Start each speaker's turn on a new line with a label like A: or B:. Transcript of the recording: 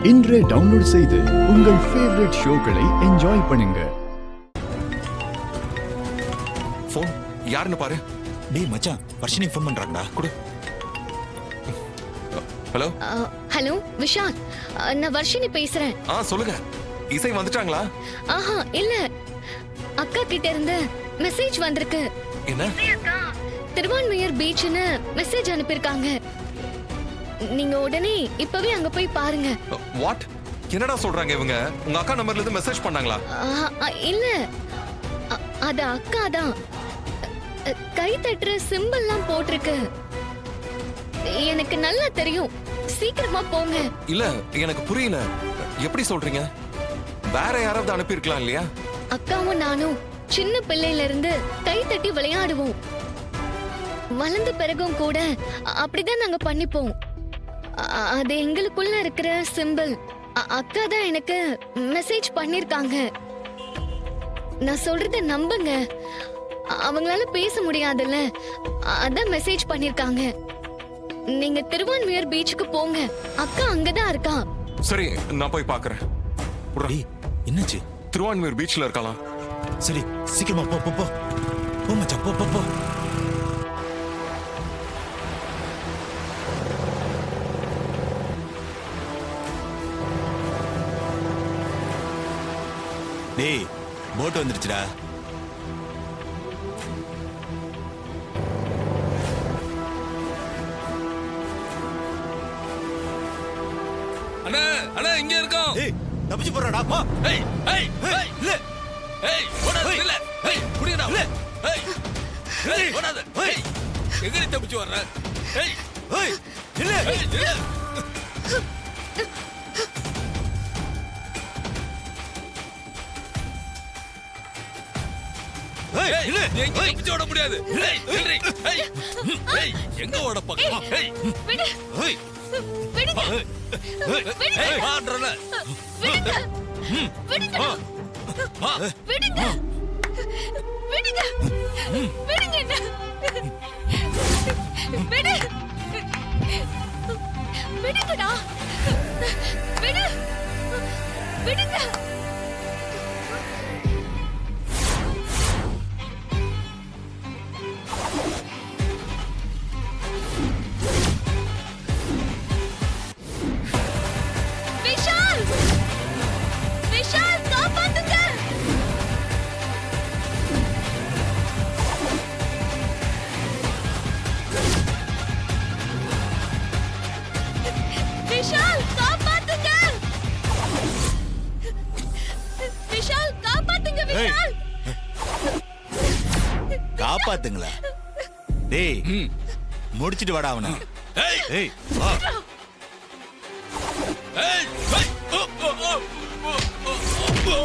A: இன்றே டவுன்லோட் செய்து உங்கள் ஃபேவரட் ஷோக்களை என்ஜாய் பண்ணுங்க.
B: ஃபோன் யாருன்னு பாரு.
C: டேய் மச்சான், வர்ஷினி ஃபோன் பண்றாங்கடா.
B: குடு. ஹலோ
D: ஹலோ விஷால், நான் வர்ஷினி பேசுறேன்.
B: சொல்லுங்க. இசை வந்துட்டாங்களா?
D: ஆஹா இல்ல, அக்கா கிட்ட இருந்து மெசேஜ் வந்திருக்கு.
B: என்ன?
D: திருவான்மையூர் பீச்னு மெசேஜ் அனுப்பியிருக்காங்க. நீங்க உடனே இப்பவே அங்க போய் பாருங்க.
B: வாட்? என்னடா சொல்றாங்க இவங்க? உங்க அக்கா நம்பர்ல இருந்து மெசேஜ் பண்ணாங்களா?
D: இல்ல, அது அக்கா தான். கை தட்டுற சிம்பிள்லாம் போட்டிருக்கு. எனக்கு நல்லா தெரியும். சீக்கிரமா போங்க.
B: இல்ல எனக்கு புரியல. எப்படி சொல்றீங்க? வேற யாராவது அனுப்பி இருக்கலாம் இல்லையா?
D: அக்காவும் நானும் சின்ன பிள்ளையில இருந்து கை தட்டி விளையாடுவோம். வளர்ந்த பிறகும் கூட அப்படிதான் நாங்க பண்ணிப்போம். அது எங்களுக்குள்ள இருக்கிற சிம்பிள். அக்கா தான் எனக்கு மெசேஜ் பண்ணிருக்காங்க. நான் சொல்றத நம்புங்க. அவங்களால பேச முடியாதுல்ல, அதான் மெசேஜ் பண்ணிருக்காங்க. நீங்க திருவான்மையூர் பீச்சுக்கு போங்க. அக்கா அங்கதான் இருக்கா.
B: சரி, நான் போய் பாக்குறேன்.
C: டேய் என்னாச்சு?
B: திருவான்மையூர் பீச்ல இருக்கலாம்.
C: சரி சீக்கிரமா போ போ போ போ மச்சான், போ போ போ. டேய் போட் வந்துருச்சுடா.
E: அண்ணா அண்ணா இங்க இருக்கோம்.
C: ஏய் தப்பிச்சு போறடா. போ.
E: ஏய் ஏய் ஏய்
C: இல்ல.
E: ஏய் ஓடாத. இல்ல ஏய் புடிடா.
C: இல்ல.
E: ஏய் ஏய் ஓடாத. ஏய் எங்கடி தப்பிச்சு வர்ற? ஏய்
C: ஏய் இல்ல.
E: ஏய் இல்ல.
C: ஏய் இல்ல.
E: நீ எங்க தப்பிச்சு ஓட முடியாது. ஏய் நில்றி. ஏய் ஏய் எங்க ஓட பாக்கமா? ஏய்
D: விடு
C: ஏய்
D: விடுங்க.
E: ஏய் பாடுறல.
D: விடுங்க. விடுங்க.
E: வா.
D: விடுங்க. விடுங்க. விடுங்க என்ன. விடு. விடுங்கடா. விடு. விடுங்க. விஷால்! விஷால் காப்பாத்துங்க! விஷால் காப்பாத்துங்க! விஷால் காப்பாத்துங்க விஷால்!
C: காப்பாத்துங்களா? டேய் முடிச்சிட்டு வாடா அவனை.
E: ஏய்
C: ஏய் வா.
E: ஏய் ஏய் ஓ ஓ ஓ ஓ